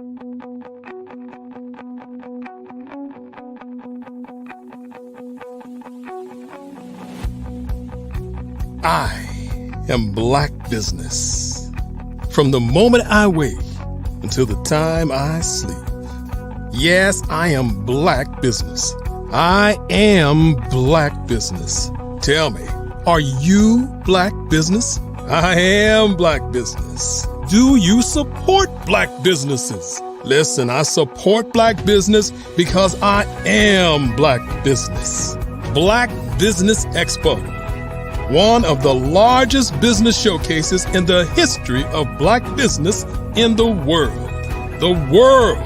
I am Black business. From the moment I wake until the time I sleep. Yes, I am Black business. I am Black business. Tell me, are you Black business? I am Black business. Do you support Black businesses? Listen, I support Black business because I am Black business. Black Business Expo, one of the largest business showcases in the history of Black business in the world. The world!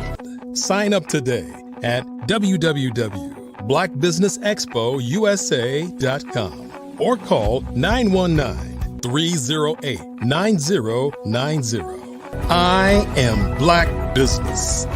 Sign up today at www.blackbusinessexpousa.com or call 919-308-9090. I am Black business.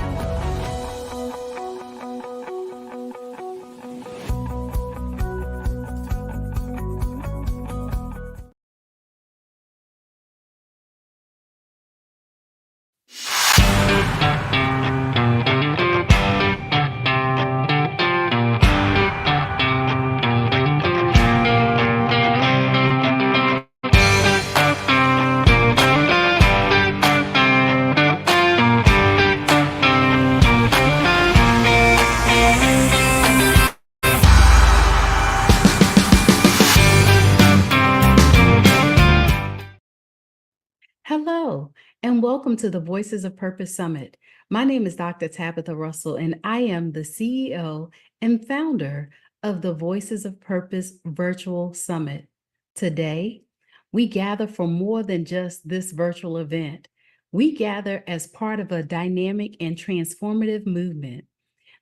Hello, and welcome to the Voices of Purpose Summit. My name is Dr. Tabitha Russell, and I am the CEO and founder of the Voices of Purpose Virtual Summit. Today, we gather for more than just this virtual event. We gather as part of a dynamic and transformative movement.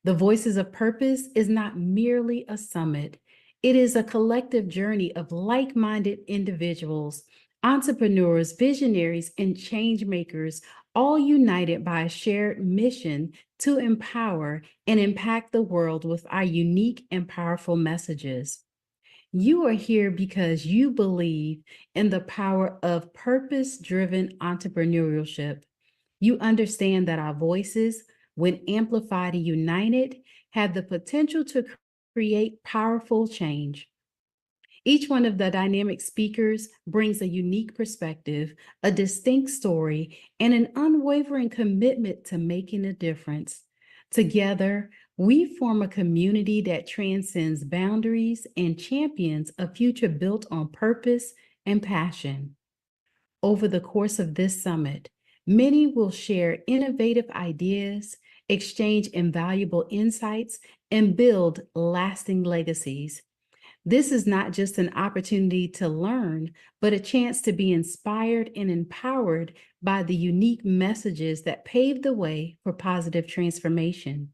The Voices of Purpose is not merely a summit. It is a collective journey of like-minded individuals, entrepreneurs, visionaries, and change makers, all united by a shared mission to empower and impact the world with our unique and powerful messages. You are here because you believe in the power of purpose-driven entrepreneurship. You understand that our voices, when amplified and united, have the potential to create powerful change. Each one of the dynamic speakers brings a unique perspective, a distinct story, and an unwavering commitment to making a difference. Together, we form a community that transcends boundaries and champions a future built on purpose and passion. Over the course of this summit, many will share innovative ideas, exchange invaluable insights, and build lasting legacies. This is not just an opportunity to learn, but a chance to be inspired and empowered by the unique messages that pave the way for positive transformation.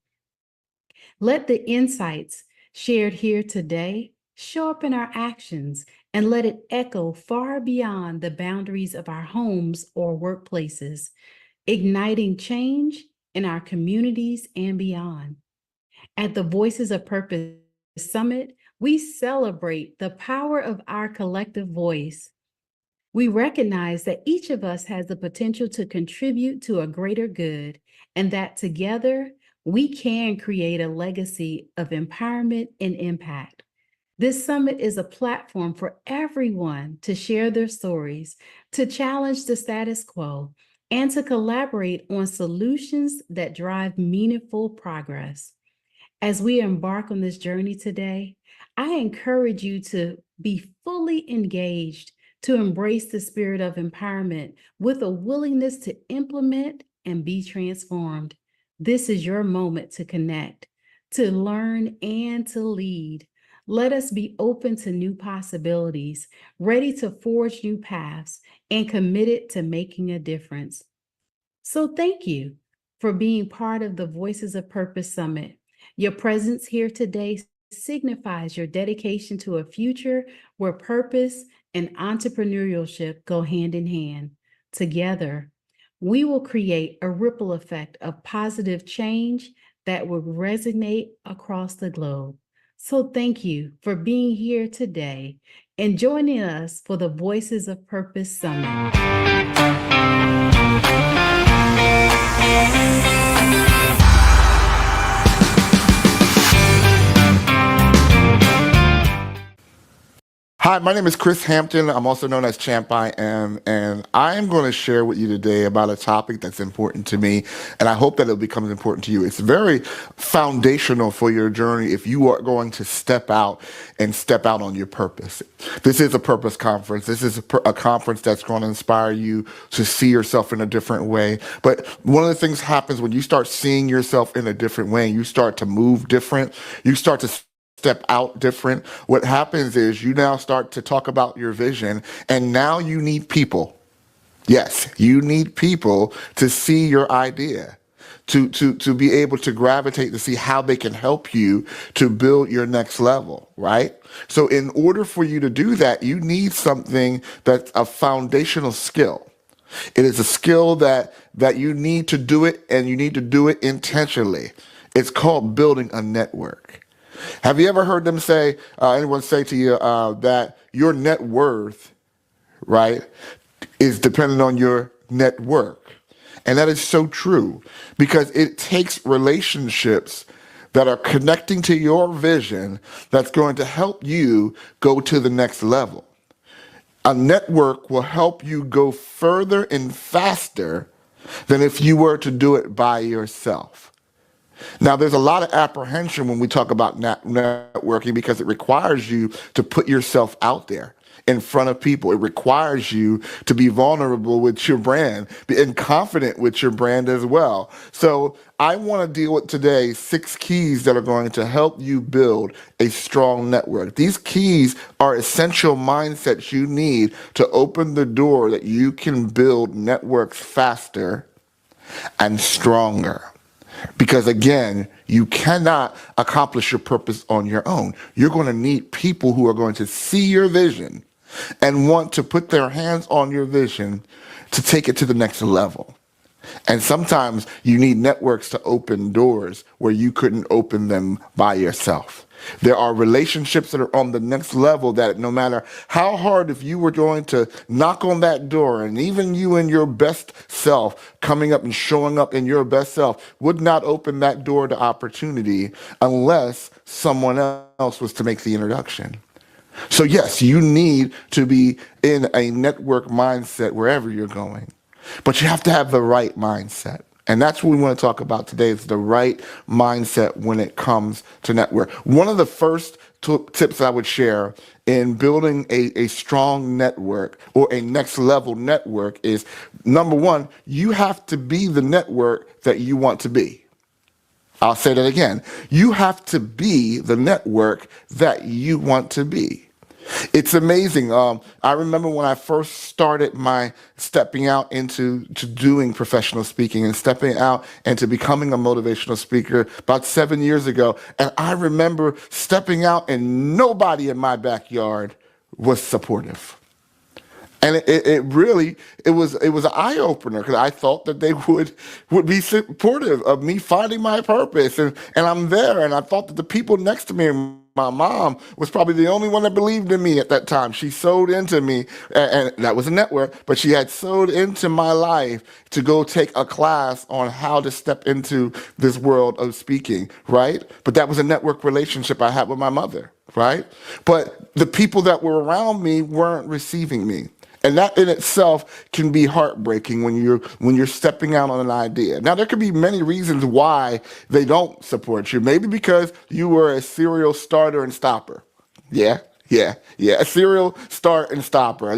Let the insights shared here today show up in our actions and let it echo far beyond the boundaries of our homes or workplaces, igniting change in our communities and beyond. At the Voices of Purpose Summit, we celebrate the power of our collective voice. We recognize that each of us has the potential to contribute to a greater good, and that together we can create a legacy of empowerment and impact. This summit is a platform for everyone to share their stories, to challenge the status quo, and to collaborate on solutions that drive meaningful progress. As we embark on this journey today, I encourage you to be fully engaged, to embrace the spirit of empowerment with a willingness to implement and be transformed. This is your moment to connect, to learn, and to lead. Let us be open to new possibilities, ready to forge new paths, and committed to making a difference. So thank you for being part of the Voices of Purpose Summit. Your presence here today signifies your dedication to a future where purpose and entrepreneurship go hand in hand. Together, we will create a ripple effect of positive change that will resonate across the globe. So thank you for being here today and joining us for the Voices of Purpose Summit. Hi, my name is Chris Hampton. I'm also known as Champ I Am, and I am going to share with you today about a topic that's important to me, and I hope that it becomes important to you. It's very foundational for your journey if you are going to step out and step out on your purpose. This is a purpose conference. This is a conference that's going to inspire you to see yourself in a different way. But one of the things happens when you start seeing yourself in a different way, you start to move different, you start to step out different. What happens is you now start to talk about your vision, and now you need people. Yes, you need people to see your idea, to be able to gravitate to see how they can help you to build your next level, right? So in order for you to do that, you need something that's a foundational skill. It is a skill that you need to do it, and you need to do it intentionally. It's called building a network. Have you ever heard them say, anyone say to you that your net worth, right, is dependent on your network? And that is so true, because it takes relationships that are connecting to your vision that's going to help you go to the next level. A network will help you go further and faster than if you were to do it by yourself. Now, there's a lot of apprehension when we talk about networking, because it requires you to put yourself out there in front of people. It requires you to be vulnerable with your brand and confident with your brand as well. So I want to deal with today 6 keys that are going to help you build a strong network. These keys are essential mindsets you need to open the door that you can build networks faster and stronger. Because again, you cannot accomplish your purpose on your own. You're going to need people who are going to see your vision and want to put their hands on your vision to take it to the next level. And sometimes you need networks to open doors where you couldn't open them by yourself. There are relationships that are on the next level that no matter how hard, if you were going to knock on that door, and even you in your best self coming up and showing up in your best self would not open that door to opportunity unless someone else was to make the introduction. So yes, you need to be in a network mindset wherever you're going, but you have to have the right mindset. And that's what we want to talk about today, is the right mindset when it comes to network. One of the first tips I would share in building a strong network or a next level network is, number one, you have to be the network that you want to be. I'll say that again. You have to be the network that you want to be. It's amazing. I remember when I first started my stepping out into doing professional speaking and stepping out into becoming a motivational speaker about 7 years ago. And I remember stepping out and nobody in my backyard was supportive. And it really was an eye opener, because I thought that they would be supportive of me finding my purpose, and I'm there, and I thought that the people next to me, my mom was probably the only one that believed in me at that time. She sewed into me, and that was a network, but she had sewed into my life to go take a class on how to step into this world of speaking, right? But that was a network relationship I had with my mother, right? But the people that were around me weren't receiving me. And that in itself can be heartbreaking when you're stepping out on an idea. Now, there could be many reasons why they don't support you. Maybe because you were a serial starter and stopper. Yeah. A serial start and stopper.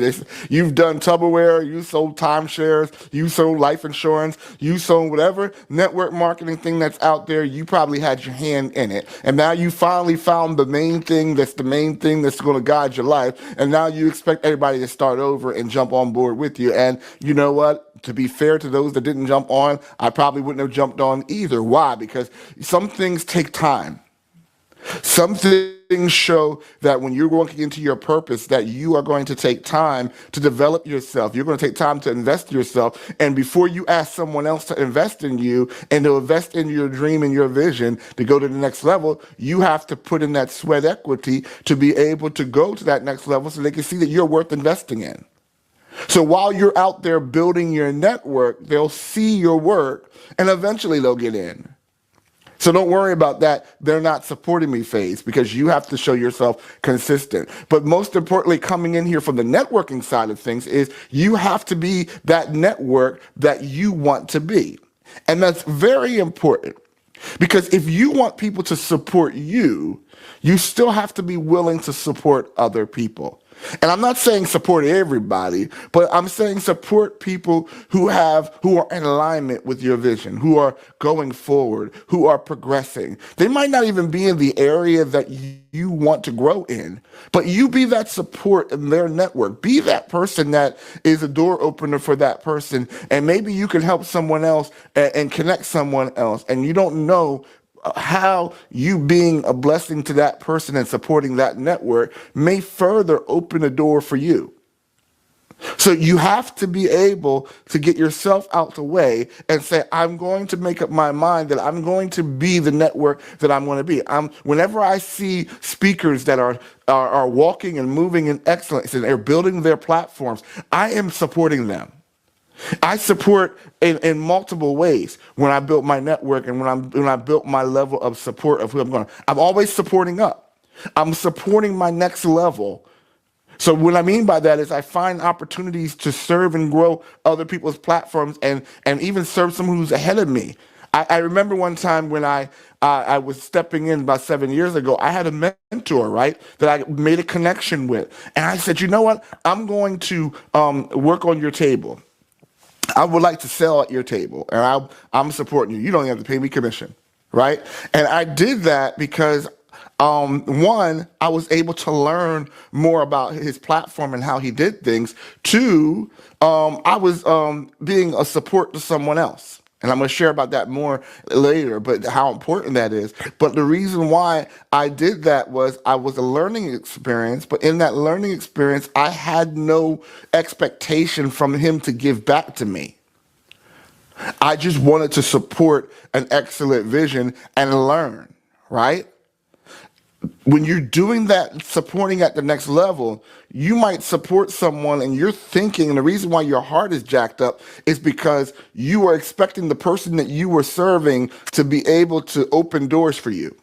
You've done Tupperware, you sold timeshares, you sold life insurance, you sold whatever network marketing thing that's out there. You probably had your hand in it. And now you finally found the main thing that's going to guide your life. And now you expect everybody to start over and jump on board with you. And you know what? To be fair to those that didn't jump on, I probably wouldn't have jumped on either. Why? Because some things take time. Some things show that when you're working into your purpose, that you are going to take time to develop yourself. You're going to take time to invest in yourself. And before you ask someone else to invest in you and to invest in your dream and your vision to go to the next level, you have to put in that sweat equity to be able to go to that next level so they can see that you're worth investing in. So while you're out there building your network, they'll see your work and eventually they'll get in. So don't worry about that "they're not supporting me" phase, because you have to show yourself consistent. But most importantly, coming in here from the networking side of things is you have to be that network that you want to be. And that's very important, because if you want people to support you, you still have to be willing to support other people. And I'm not saying support everybody, but I'm saying support people who are in alignment with your vision, who are going forward, who are progressing. They might not even be in the area that you want to grow in, but you be that support in their network. Be that person that is a door opener for that person, and maybe you can help someone else and connect someone else, and you don't know how you being a blessing to that person and supporting that network may further open a door for you. So you have to be able to get yourself out the way and say, I'm going to make up my mind that I'm going to be the network that I'm going to be. Whenever I see speakers that are walking and moving in excellence and they're building their platforms, I am supporting them. I support in multiple ways when I built my network and when I built my level of support of who I'm going. I'm always supporting up. I'm supporting my next level. So what I mean by that is I find opportunities to serve and grow other people's platforms and even serve someone who's ahead of me. I remember one time when I was stepping in about 7 years ago, I had a mentor, right, that I made a connection with. And I said, you know what? I'm going to work on your table. I would like to sell at your table, and I'm supporting you. You don't have to pay me commission, right? And I did that because, one, I was able to learn more about his platform and how he did things. Two, I was being a support to someone else. And I'm going to share about that more later, but how important that is. But the reason why I did that was I was a learning experience, but in that learning experience, I had no expectation from him to give back to me. I just wanted to support an excellent vision and learn, right? When you're doing that, supporting at the next level, you might support someone and you're thinking, and the reason why your heart is jacked up is because you are expecting the person that you were serving to be able to open doors for you.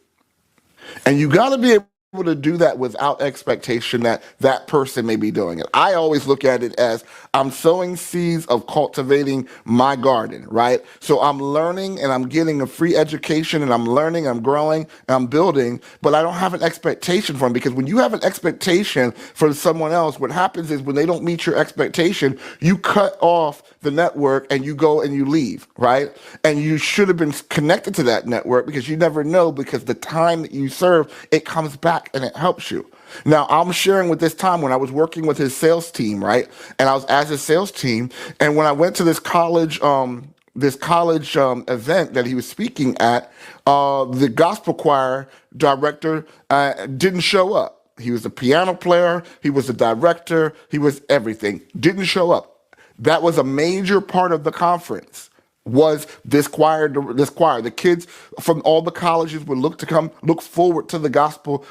And you got to be able to do that without expectation that that person may be doing it. I always look at it as I'm sowing seeds of cultivating my garden, right? So I'm learning and I'm getting a free education and I'm learning, I'm growing, and I'm building, but I don't have an expectation for them, because when you have an expectation for someone else, what happens is when they don't meet your expectation, you cut off the network and you go and you leave, right? And you should have been connected to that network, because you never know, because the time that you serve, it comes back and it helps you. Now, I'm sharing with this time when I was working with his sales team, right? And I was as his sales team. And when I went to this college event that he was speaking at, the gospel choir director didn't show up. He was a piano player. He was a director. He was everything. Didn't show up. That was a major part of the conference. Was this choir. The kids from all the colleges would look forward to the gospel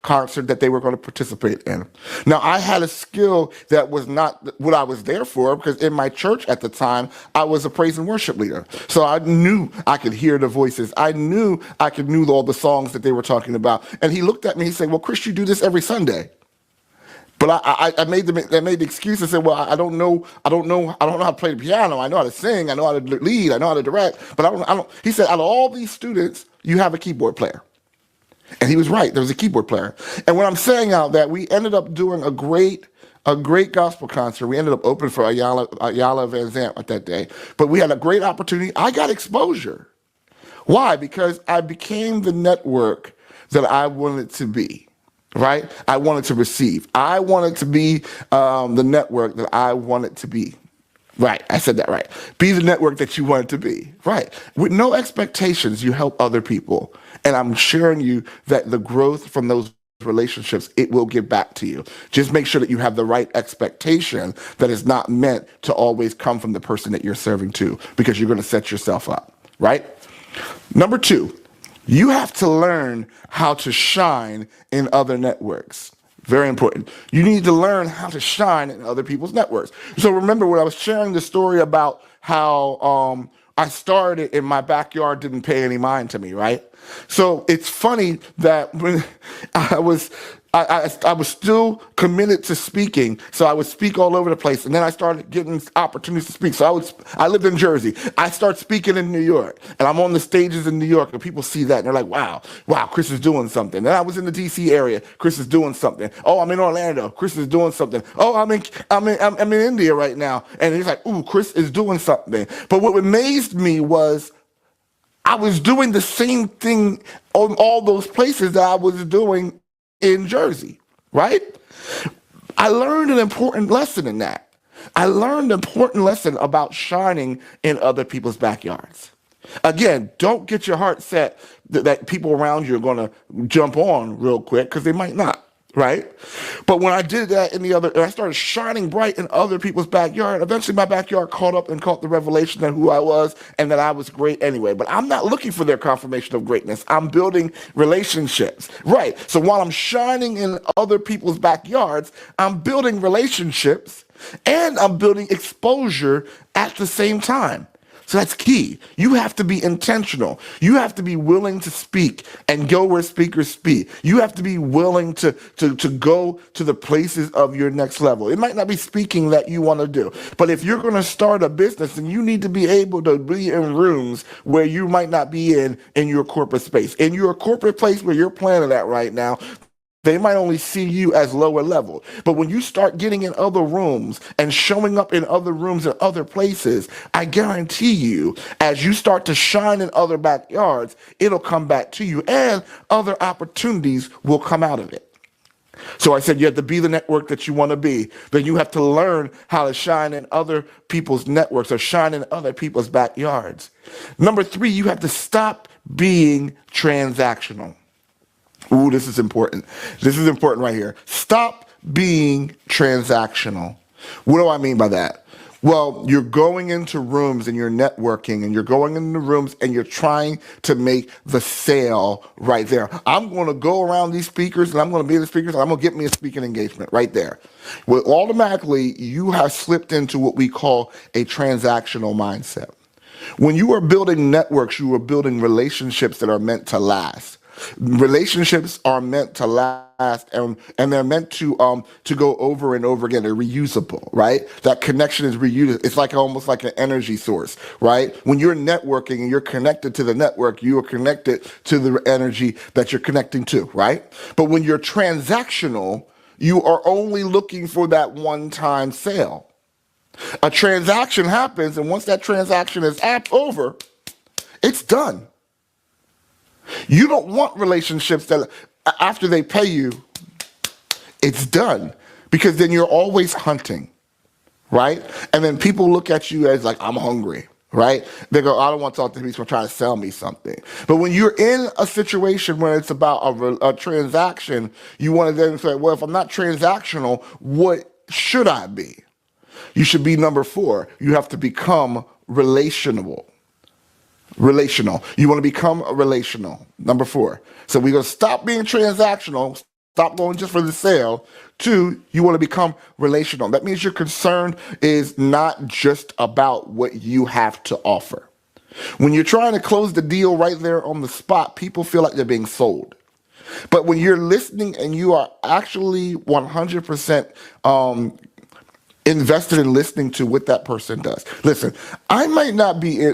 concert that they were going to participate in. Now, I had a skill that was not what I was there for, because in my church at the time, I was a praise and worship leader. So I knew I could hear the voices. I knew all the songs that they were talking about. And he looked at me, he said, well, Chris, you do this every Sunday. But I made the excuse and said, well, I don't know how to play the piano. I know how to sing. I know how to lead. I know how to direct. But I don't. He said, out of all these students, you have a keyboard player. And he was right. There was a keyboard player. And when I'm saying out that, we ended up doing a great gospel concert. We ended up opening for Ayala Van Zant at that day. But we had a great opportunity. I got exposure. Why? Because I became the network that I wanted to be. Right? I wanted to receive. I wanted to be the network that I wanted to be. Right. I said that right. Be the network that you wanted to be. Right. With no expectations, you help other people. And I'm sharing you that the growth from those relationships, it will give back to you. Just make sure that you have the right expectation that is not meant to always come from the person that you're serving to, because you're going to set yourself up. Right? Number 2. You have to learn how to shine in other networks. Very important. You need to learn how to shine in other people's networks. So remember when I was sharing the story about how I started in my backyard, didn't pay any mind to me, right? So it's funny that when I was I was still committed to speaking, so I would speak all over the place, and then I started getting opportunities to speak. So I lived in Jersey. I start speaking in New York, and I'm on the stages in New York, and people see that, and they're like, wow, Chris is doing something. Then I was in the DC area, Chris is doing something. Oh, I'm in Orlando, Chris is doing something. Oh, I'm in India right now, and he's like, ooh, Chris is doing something. But what amazed me was I was doing the same thing on all those places that I was doing in Jersey, right? I learned an important lesson in that. I learned an important lesson about shining in other people's backyards. Again, don't get your heart set that people around you are going to jump on real quick, because they might not. Right? But when I did that I started shining bright in other people's backyard, eventually my backyard caught the revelation of who I was and that I was great anyway. But I'm not looking for their confirmation of greatness. I'm building relationships. Right. So while I'm shining in other people's backyards, I'm building relationships and I'm building exposure at the same time. So that's key. You have to be intentional. You have to be willing to speak and go where speakers speak. You have to be willing to go to the places of your next level. It might not be speaking that you want to do, but if you're going to start a business, then you need to be able to be in rooms where you might not be in your corporate space. In your corporate place where you're planning at right now, they might only see you as lower level. But when you start getting in other rooms and showing up in other rooms and other places, I guarantee you, as you start to shine in other backyards, it'll come back to you and other opportunities will come out of it. So I said you have to be the network that you want to be. Then you have to learn how to shine in other people's networks or shine in other people's backyards. Number 3, you have to stop being transactional. Ooh, this is important. This is important right here. Stop being transactional. What do I mean by that? Well, you're going into rooms and you're networking and you're going into rooms and you're trying to make the sale right there. I'm going to go around these speakers and I'm going to be the speakers and I'm going to get me a speaking engagement right there. Well, automatically, you have slipped into what we call a transactional mindset. When you are building networks, you are building relationships that are meant to last. Relationships are meant to last and they're meant to go over and over again. They're reusable, right? That connection is reusable. It's like almost like an energy source, right? When you're networking and you're connected to the network, you are connected to the energy that you're connecting to, right? But when you're transactional, you are only looking for that one-time sale. A transaction happens, and once that transaction is over, it's done. You don't want relationships that after they pay you, it's done, because then you're always hunting, right? And then people look at you as like, I'm hungry, right? They go, I don't want to talk to him, he's trying to sell me something. But when you're in a situation where it's about a transaction, you want to then say, well, if I'm not transactional, what should I be? You should be number 4. You have to become relational. You want to become relational. Number 4. So we're going to stop being transactional, stop going just for the sale. 2, you want to become relational. That means your concern is not just about what you have to offer. When you're trying to close the deal right there on the spot, people feel like they're being sold. But when you're listening and you are actually 100% invested in listening to what that person does. Listen, I might be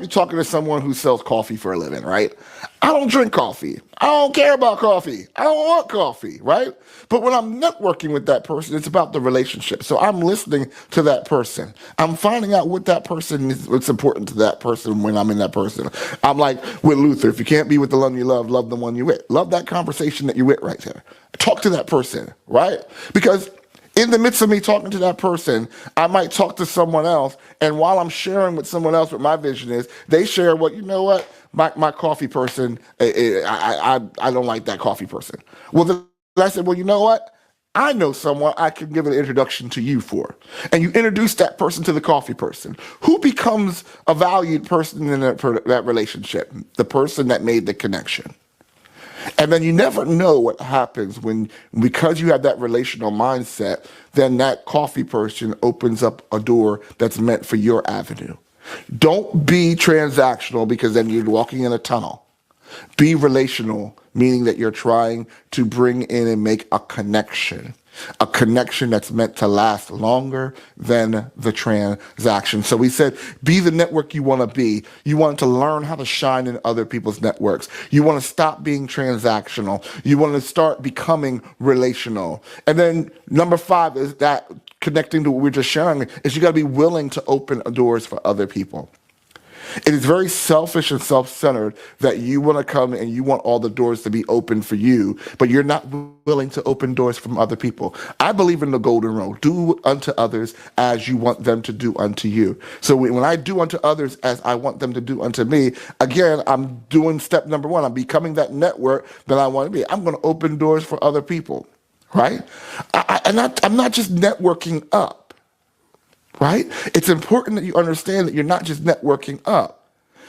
talking to someone who sells coffee for a living, right? I don't drink coffee. I don't care about coffee. I don't want coffee, right? But when I'm networking with that person, it's about the relationship. So I'm listening to that person. I'm finding out what that person is, what's important to that person when I'm in that person. I'm like with Luther, if you can't be with the one you love the one you're with. Love that conversation that you're with right there. Talk to that person, right? Because in the midst of me talking to that person, I might talk to someone else, and while I'm sharing with someone else what my vision is, they share my coffee person, I don't like that coffee person. Well, then I said, well, you know what? I know someone I can give an introduction to you for. And you introduce that person to the coffee person. Who becomes a valued person in that relationship? The person that made the connection. And then you never know what happens when, because you have that relational mindset, then that coffee person opens up a door that's meant for your avenue. Don't be transactional because then you're walking in a tunnel. Be relational, meaning that you're trying to bring in and make a connection that's meant to last longer than the transaction. So we said, be the network you want to be. You want to learn how to shine in other people's networks. You want to stop being transactional. You want to start becoming relational. And then number 5 is that, connecting to what we're just sharing, is you got to be willing to open doors for other people. It is very selfish and self-centered that you want to come and you want all the doors to be open for you, but you're not willing to open doors from other people. I believe in the golden rule. Do unto others as you want them to do unto you. So when I do unto others as I want them to do unto me, again, I'm doing step number 1. I'm becoming that network that I want to be. I'm going to open doors for other people, right? I'm not just networking up. Right? It's important that you understand that you're not just networking up.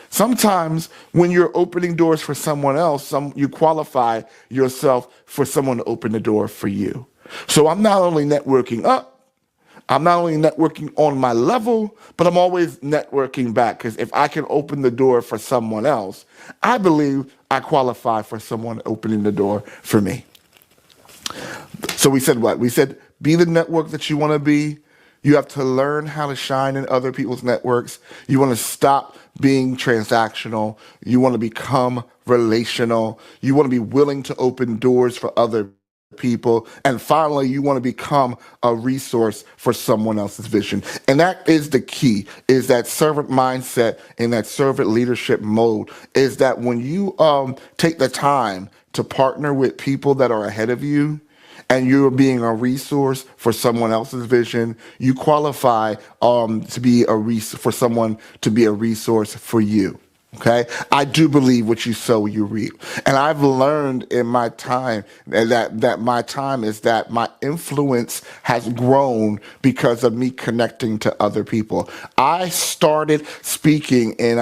Sometimes when you're opening doors for someone else, you qualify yourself for someone to open the door for you. So I'm not only networking up, I'm not only networking on my level, but I'm always networking back, because if I can open the door for someone else, I believe I qualify for someone opening the door for me. So we said what? We said be the network that you want to be. You have to learn how to shine in other people's networks. You want to stop being transactional. You want to become relational. You want to be willing to open doors for other people. And finally, you want to become a resource for someone else's vision. And that is the key, is that servant mindset and that servant leadership mode, is that when you take the time to partner with people that are ahead of you, and you're being a resource for someone else's vision, you qualify to be for someone to be a resource for you. Okay, I do believe what you sow, you reap, and I've learned in my time that my time is that my influence has grown because of me connecting to other people. I started speaking in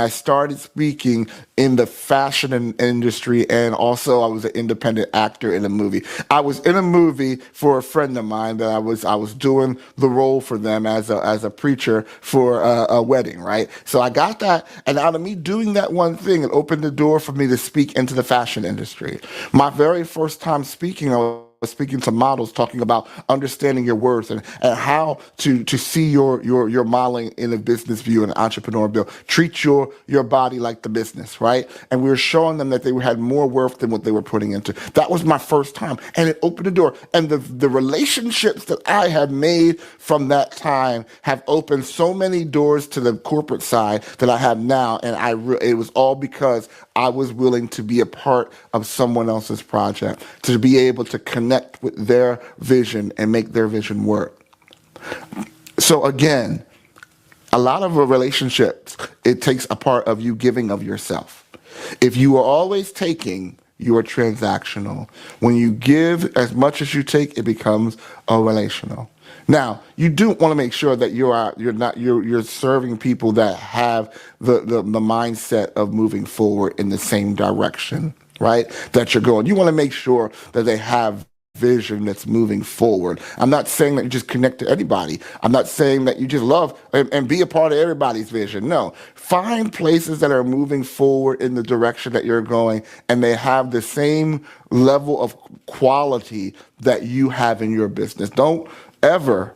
the fashion industry, and also I was an independent actor in a movie. I was in a movie for a friend of mine that I was doing the role for them as a preacher for a wedding, right? So I got that, and out of me doing that one thing, it opened the door for me to speak into the fashion industry. My very first time speaking, I was speaking to models, talking about understanding your worth and how to see your modeling in a business view and entrepreneur view. Treat your body like the business, right? And we were showing them that they had more worth than what they were putting into. That was my first time, and it opened the door. And the relationships that I had made from that time have opened so many doors to the corporate side that I have now. And it was all because I was willing to be a part of someone else's project, to be able to connect with their vision and make their vision work. So again, a lot of relationships, it takes a part of you giving of yourself. If you are always taking, you are transactional. When you give as much as you take, it becomes a relational. Now, you do want to make sure that you're serving people that have the mindset of moving forward in the same direction, right? That you're going. You want to make sure that they have vision that's moving forward. I'm not saying that you just connect to anybody. I'm not saying that you just love and be a part of everybody's vision. No, find places that are moving forward in the direction that you're going, and they have the same level of quality that you have in your business. Don't ever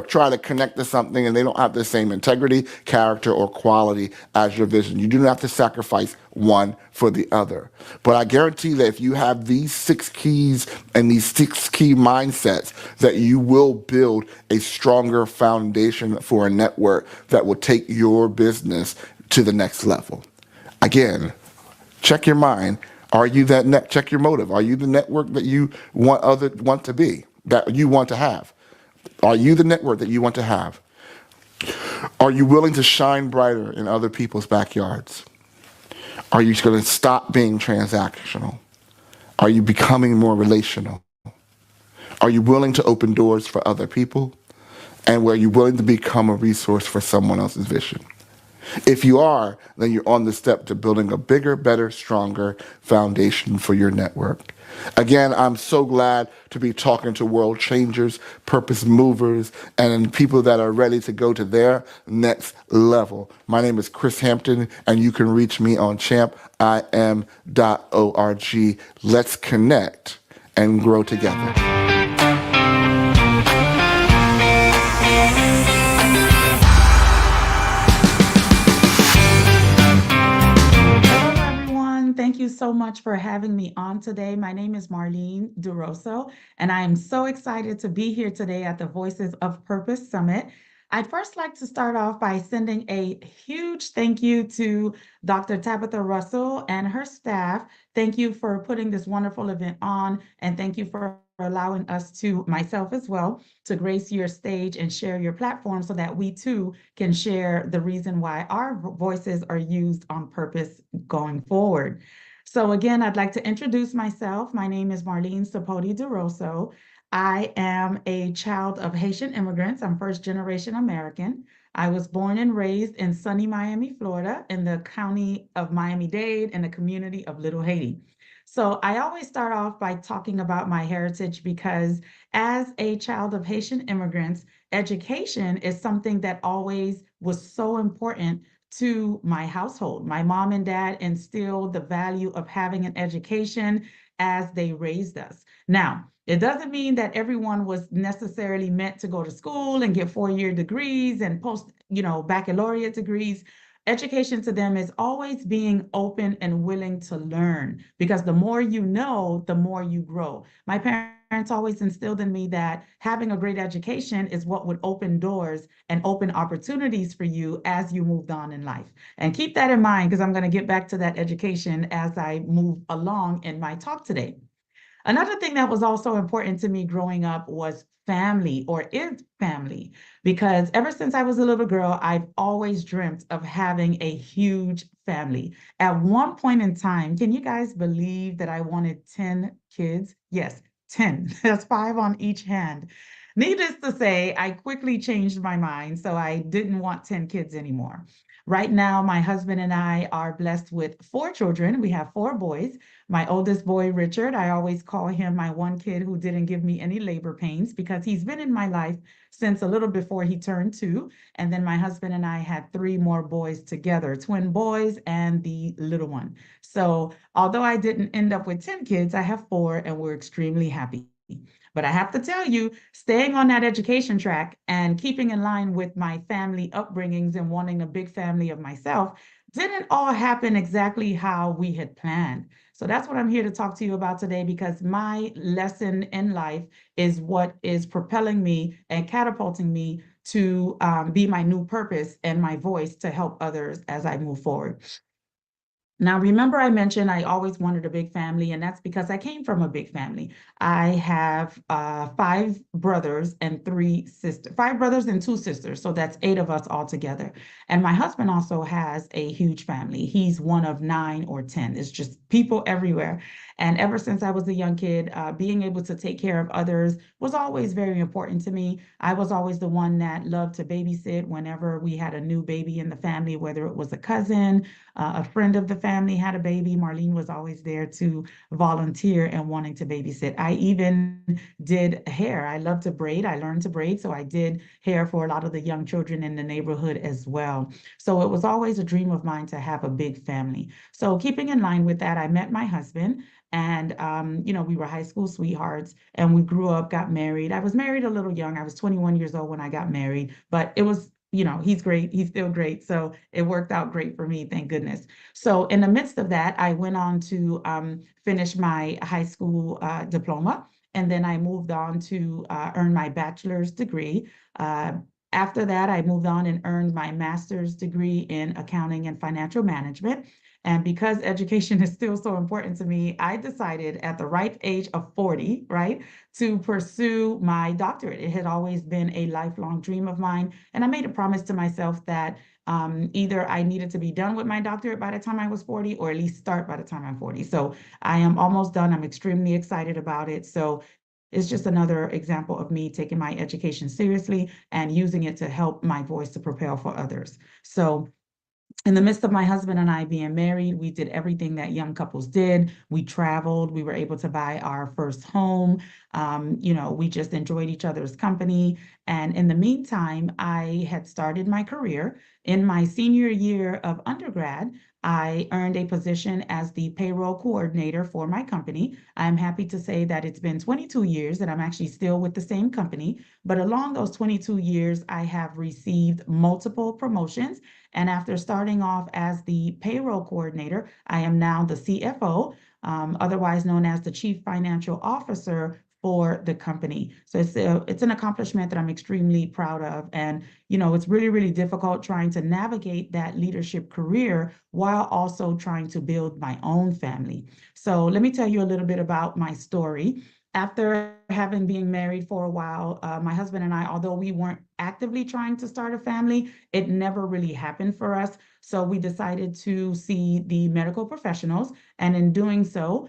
try to connect to something and they don't have the same integrity, character, or quality as your vision. You do not have to sacrifice one for the other. But I guarantee that if you have these 6 keys and these 6 key mindsets, that you will build a stronger foundation for a network that will take your business to the next level. Again, check your mind. Are you that check your motive. Are you the network that you want to be, that you want to have? Are you the network that you want to have? Are you willing to shine brighter in other people's backyards? Are you going to stop being transactional? Are you becoming more relational? Are you willing to open doors for other people? And are you willing to become a resource for someone else's vision? If you are, then you're on the step to building a bigger, better, stronger foundation for your network. Again, I'm so glad to be talking to world changers, purpose movers, and people that are ready to go to their next level. My name is Chris Hampton, and you can reach me on champim.org. Let's connect and grow together. Thank you so much for having me on today. My name is Marlene DeRosso, and I am so excited to be here today at the Voices of Purpose Summit. I'd first like to start off by sending a huge thank you to Dr. Tabitha Russell and her staff. Thank you for putting this wonderful event on, and thank you for allowing us to, myself as well, to grace your stage and share your platform so that we too can share the reason why our voices are used on purpose going forward. So again, I'd like to introduce myself. My name is Marlene Sapodi DeRosso. I am a child of Haitian immigrants. I'm first generation American. I was born and raised in sunny Miami, Florida, in the county of Miami-Dade in the community of Little Haiti. So I always start off by talking about my heritage because as a child of Haitian immigrants, education is something that always was so important to my household. My mom and dad instilled the value of having an education as they raised us. Now, it doesn't mean that everyone was necessarily meant to go to school and get 4-year degrees and post, baccalaureate degrees. Education to them is always being open and willing to learn because the more you know, the more you grow. My parents always instilled in me that having a great education is what would open doors and open opportunities for you as you moved on in life. And keep that in mind because I'm going to get back to that education as I move along in my talk today. Another thing that was also important to me growing up was family or is family, because ever since I was a little girl, I've always dreamt of having a huge family. At one point in time, can you guys believe that I wanted 10 kids? Yes, 10. That's 5 on each hand. Needless to say, I quickly changed my mind, so I didn't want 10 kids anymore. Right now, my husband and I are blessed with 4 children. We have 4 boys. My oldest boy, Richard, I always call him my one kid who didn't give me any labor pains because he's been in my life since a little before he turned 2. And then my husband and I had 3 more boys together, twin boys and the little one. So although I didn't end up with 10 kids, I have 4 and we're extremely happy. But I have to tell you, staying on that education track and keeping in line with my family upbringings and wanting a big family of myself didn't all happen exactly how we had planned. So that's what I'm here to talk to you about today because my lesson in life is what is propelling me and catapulting me to be my new purpose and my voice to help others as I move forward. Now, remember I mentioned I always wanted a big family, and that's because I came from a big family. I have 5 brothers and 3 sisters, 5 brothers and 2 sisters. So that's 8 of us all together. And my husband also has a huge family. He's one of 9 or 10. It's just people everywhere. And ever since I was a young kid, being able to take care of others was always very important to me. I was always the one that loved to babysit whenever we had a new baby in the family, whether it was a cousin, a friend of the family had a baby. Marlene was always there to volunteer and wanting to babysit. I even did hair. I love to braid. I learned to braid, so I did hair for a lot of the young children in the neighborhood as well. So it was always a dream of mine to have a big family. So keeping in line with that, I met my husband. And, we were high school sweethearts and we grew up, got married. I was married a little young. I was 21 years old when I got married, but it was he's great. He's still great. So it worked out great for me, thank goodness. So in the midst of that, I went on to finish my high school diploma. And then I moved on to earn my bachelor's degree. After that, I moved on and earned my master's degree in accounting and financial management. And because education is still so important to me, I decided at the right age of 40, right, to pursue my doctorate. It had always been a lifelong dream of mine. And I made a promise to myself that either I needed to be done with my doctorate by the time I was 40 or at least start by the time I'm 40. So I am almost done. I'm extremely excited about it. So it's just another example of me taking my education seriously and using it to help my voice to propel for others. So in the midst of my husband and I being married, we did everything that young couples did. We traveled. We were able to buy our first home. We just enjoyed each other's company. And in the meantime, I had started my career. In my senior year of undergrad, I earned a position as the payroll coordinator for my company. I'm happy to say that it's been 22 years that I'm actually still with the same company. But along those 22 years, I have received multiple promotions. And after starting off as the payroll coordinator, I am now the CFO, otherwise known as the Chief Financial Officer for the company. So it's an accomplishment that I'm extremely proud of. And, it's really, really difficult trying to navigate that leadership career while also trying to build my own family. So let me tell you a little bit about my story. After having been married for a while, my husband and I, although we weren't actively trying to start a family, it never really happened for us. So we decided to see the medical professionals. And in doing so,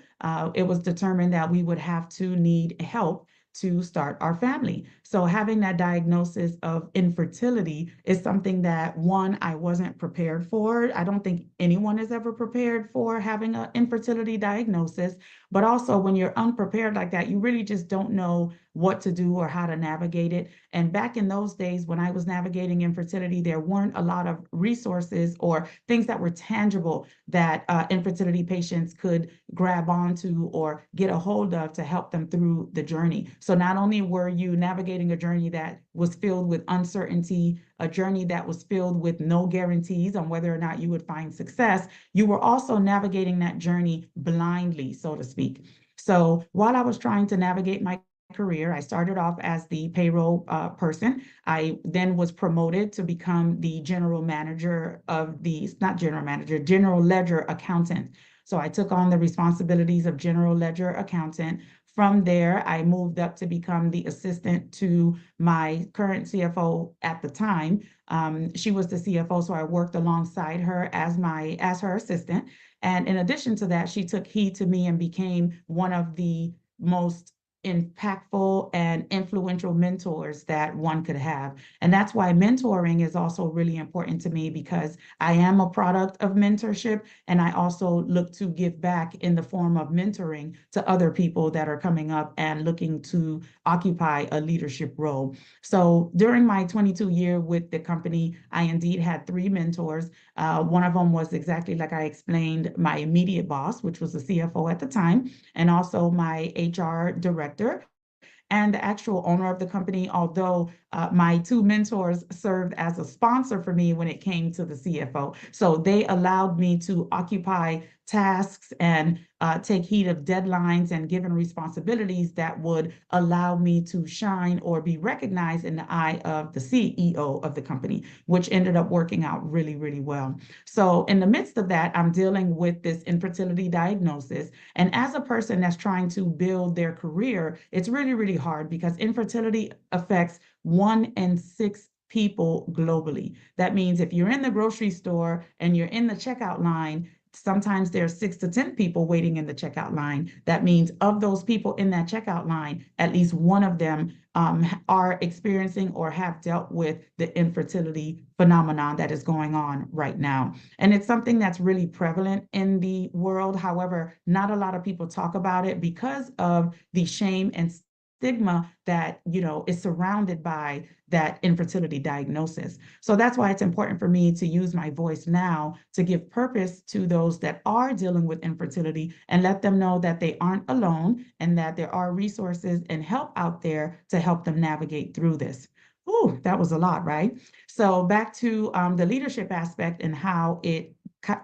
it was determined that we would have to need help to start our family. So having that diagnosis of infertility is something that, one, I wasn't prepared for. I don't think anyone is ever prepared for having an infertility diagnosis. But also, when you're unprepared like that, you really just don't know what to do or how to navigate it. And back in those days, when I was navigating infertility, there weren't a lot of resources or things that were tangible that infertility patients could grab onto or get a hold of to help them through the journey. So not only were you navigating a journey that was filled with uncertainty, a journey that was filled with no guarantees on whether or not you would find success, you were also navigating that journey blindly, so to speak. So while I was trying to navigate my career, I started off as the payroll person. I then was promoted to become the general manager of the, not general manager, general ledger accountant. So I took on the responsibilities of general ledger accountant. From there, I moved up to become the assistant to my current CFO at the time. She was the CFO, so I worked alongside her as her assistant. And in addition to that, she took heed to me and became one of the most impactful and influential mentors that one could have. And that's why mentoring is also really important to me, because I am a product of mentorship, and I also look to give back in the form of mentoring to other people that are coming up and looking to occupy a leadership role. So during my 22 year with the company, I indeed had 3 mentors. One of them was exactly like I explained, my immediate boss, which was the CFO at the time, and also my HR director and the actual owner of the company, although my 2 mentors served as a sponsor for me when it came to the CFO. So they allowed me to occupy tasks and take heed of deadlines and given responsibilities that would allow me to shine or be recognized in the eye of the CEO of the company, which ended up working out really, really well. So in the midst of that, I'm dealing with this infertility diagnosis. And as a person that's trying to build their career, it's really, really hard, because infertility affects 1 in 6 people globally. That means if you're in the grocery store and you're in the checkout line, sometimes there's 6 to 10 people waiting in the checkout line. That means of those people in that checkout line, at least one of them are experiencing or have dealt with the infertility phenomenon that is going on right now. And it's something that's really prevalent in the world. However, not a lot of people talk about it because of the shame and stigma that, is surrounded by that infertility diagnosis. So that's why it's important for me to use my voice now to give purpose to those that are dealing with infertility and let them know that they aren't alone and that there are resources and help out there to help them navigate through this. Ooh, that was a lot, right? So back to the leadership aspect and how it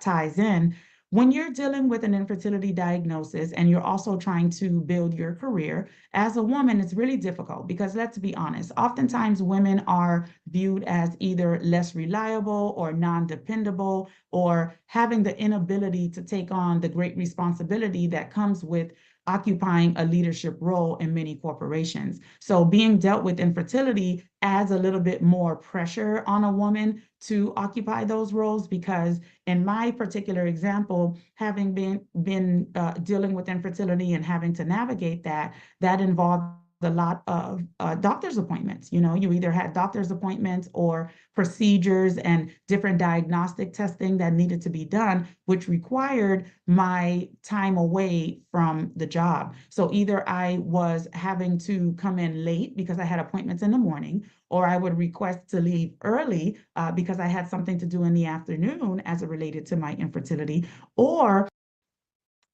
ties in. When you're dealing with an infertility diagnosis and you're also trying to build your career, as a woman, it's really difficult, because let's be honest, oftentimes women are viewed as either less reliable or non-dependable, or having the inability to take on the great responsibility that comes with occupying a leadership role in many corporations. So being dealt with infertility adds a little bit more pressure on a woman to occupy those roles, because in my particular example, having been dealing with infertility and having to navigate that involved a lot of doctor's appointments. You know, you either had doctor's appointments or procedures and different diagnostic testing that needed to be done, which required my time away from the job. So either I was having to come in late because I had appointments in the morning, or I would request to leave early because I had something to do in the afternoon as it related to my infertility, or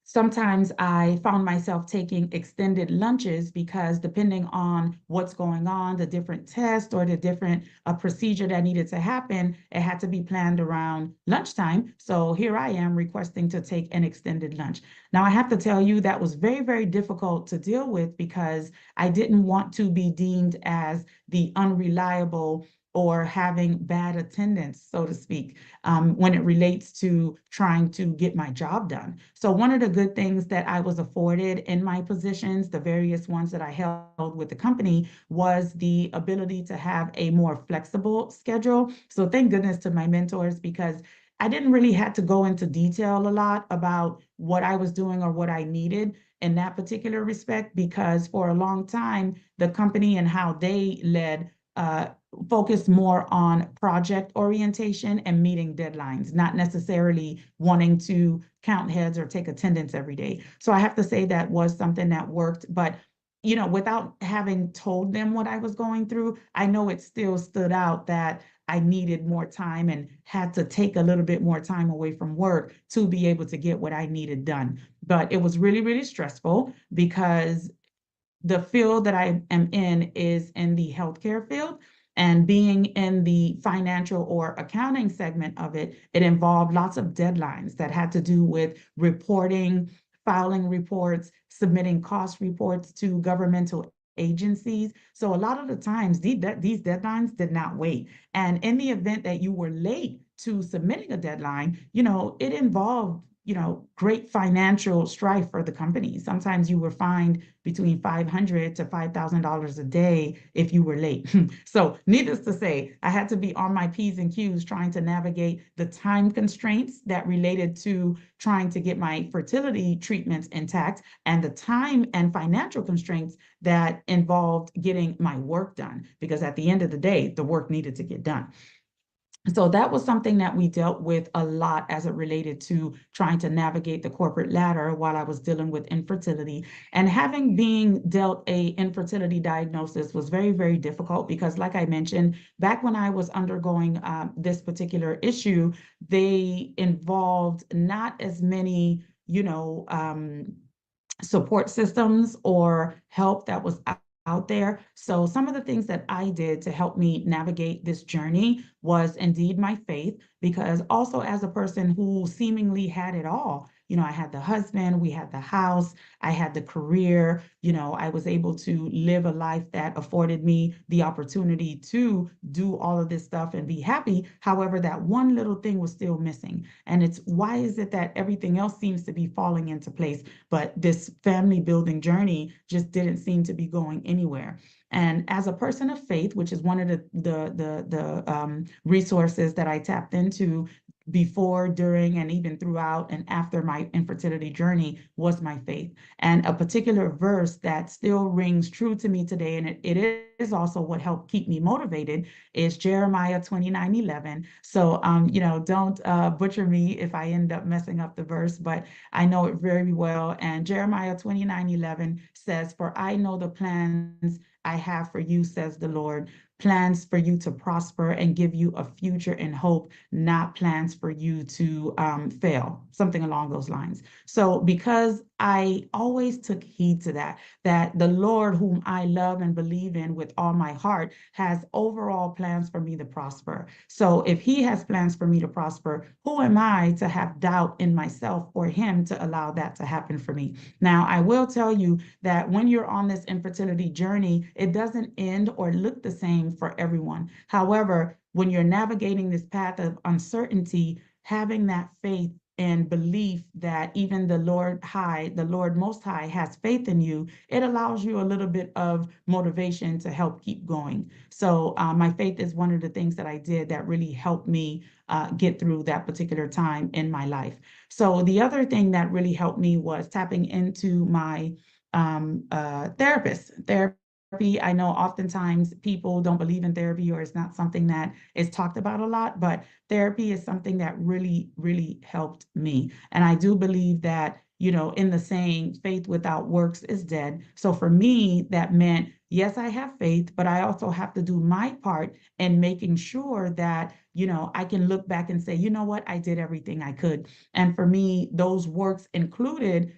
sometimes I found myself taking extended lunches because depending on what's going on, the different test or the different procedure that needed to happen, it had to be planned around lunchtime. So here I am requesting to take an extended lunch. Now, I have to tell you that was very, very difficult to deal with because I didn't want to be deemed as the unreliable or having bad attendance, so to speak, when it relates to trying to get my job done. So one of the good things that I was afforded in my positions, the various ones that I held with the company, was the ability to have a more flexible schedule. So thank goodness to my mentors, because I didn't really have to go into detail a lot about what I was doing or what I needed in that particular respect, because for a long time, the company and how they led focused more on project orientation and meeting deadlines, not necessarily wanting to count heads or take attendance every day. So I have to say that was something that worked, but you know, without having told them what I was going through, I know it still stood out that I needed more time and had to take a little bit more time away from work to be able to get what I needed done. But it was really, really stressful because the field that I am in is in the healthcare field. And being in the financial or accounting segment of it, it involved lots of deadlines that had to do with reporting, filing reports, submitting cost reports to governmental agencies. So a lot of the times these deadlines did not wait. And in the event that you were late to submitting a deadline, you know, it involved, you know, great financial strife for the company. Sometimes you were fined between $500 to $5,000 a day if you were late. So needless to say, I had to be on my P's and Q's trying to navigate the time constraints that related to trying to get my fertility treatments intact, and the time and financial constraints that involved getting my work done, because at the end of the day, the work needed to get done. So that was something that we dealt with a lot as it related to trying to navigate the corporate ladder while I was dealing with infertility. And having being dealt a infertility diagnosis was very, very difficult because, like I mentioned, back when I was undergoing this particular issue, they involved not as many, you know, support systems or help that was out there. So some of the things that I did to help me navigate this journey was indeed my faith, because also as a person who seemingly had it all, you know, I had the husband, we had the house, I had the career, you know, I was able to live a life that afforded me the opportunity to do all of this stuff and be happy. However, that one little thing was still missing. And it's, why is it that everything else seems to be falling into place, but this family building journey just didn't seem to be going anywhere? And as a person of faith, which is one of the resources that I tapped into before, during, and even throughout and after my infertility journey, was my faith. And a particular verse that still rings true to me today, and it is also what helped keep me motivated, is Jeremiah 29:11. So, you know, don't butcher me if I end up messing up the verse, but I know it very well. And Jeremiah 29:11 says, "For I know the plans I have for you, says the Lord, plans for you to prosper and give you a future and hope, not plans for you to fail," something along those lines. So because I always took heed to that the Lord, whom I love and believe in with all my heart, has overall plans for me to prosper. So if he has plans for me to prosper, who am I to have doubt in myself or him to allow that to happen for me? Now, I will tell you that when you're on this infertility journey, it doesn't end or look the same for everyone. However, when you're navigating this path of uncertainty, having that faith and belief that even the Lord Most High has faith in you, it allows you a little bit of motivation to help keep going. So my faith is one of the things that I did that really helped me get through that particular time in my life. So the other thing that really helped me was tapping into my therapist. I know oftentimes people don't believe in therapy or it's not something that is talked about a lot, but therapy is something that really, really helped me. And I do believe that, you know, in the saying, faith without works is dead. So for me, that meant, yes, I have faith, but I also have to do my part in making sure that, you know, I can look back and say, you know what, I did everything I could. And for me, those works included,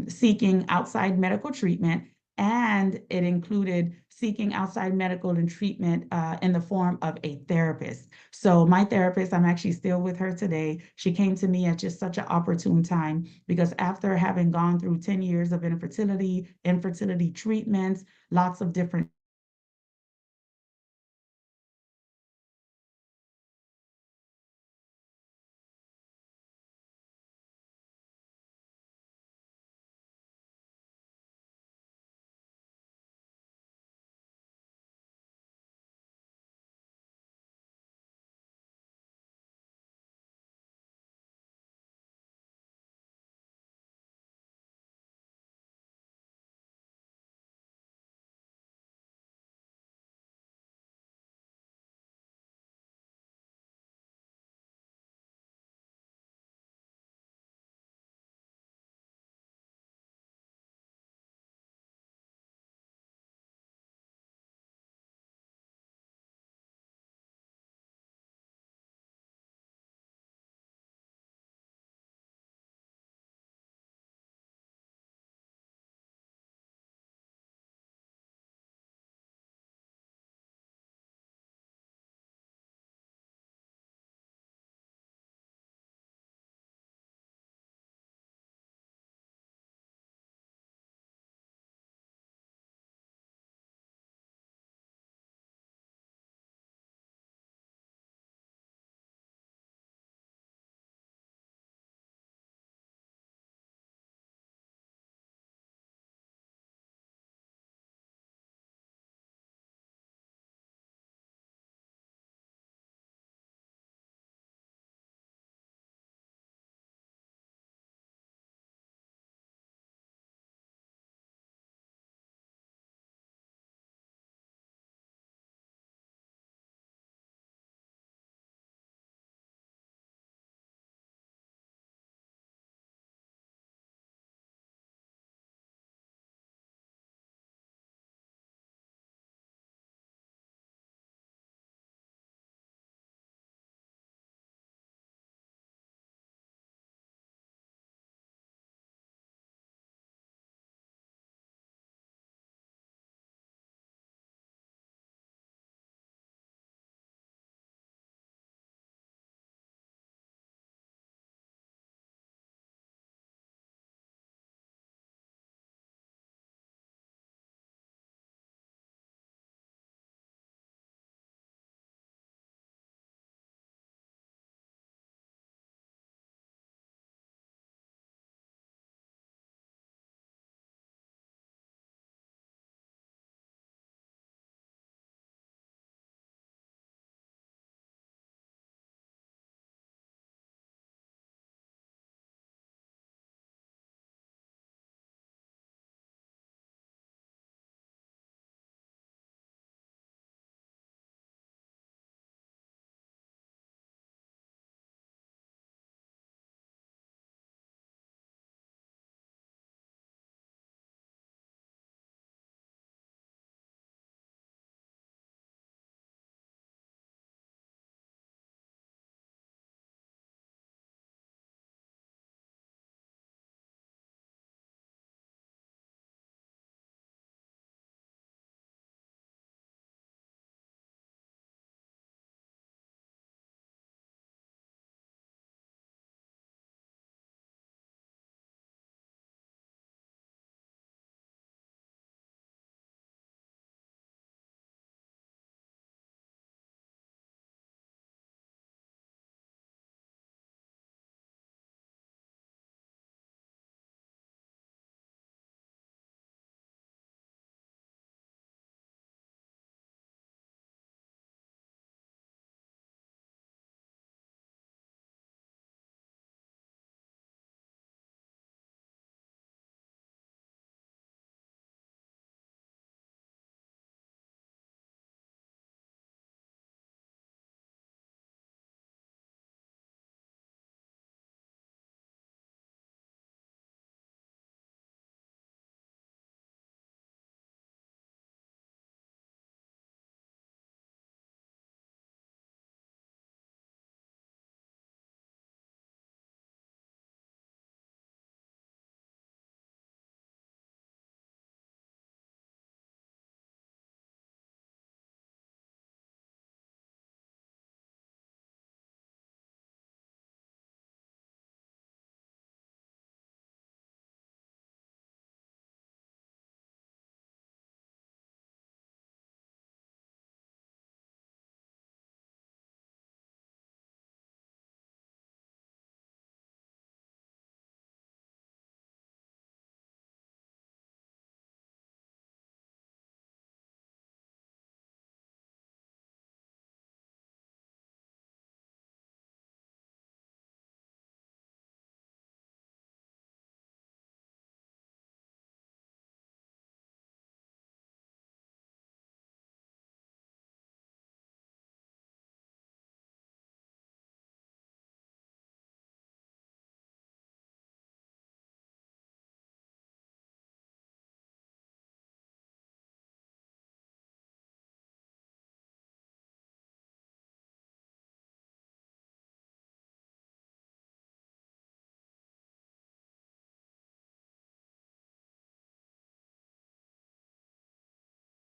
seeking outside medical treatment, and it included seeking outside medical and treatment in the form of a therapist. So my therapist, I'm actually still with her today. She came to me at just such an opportune time because after having gone through 10 years of infertility treatments, lots of different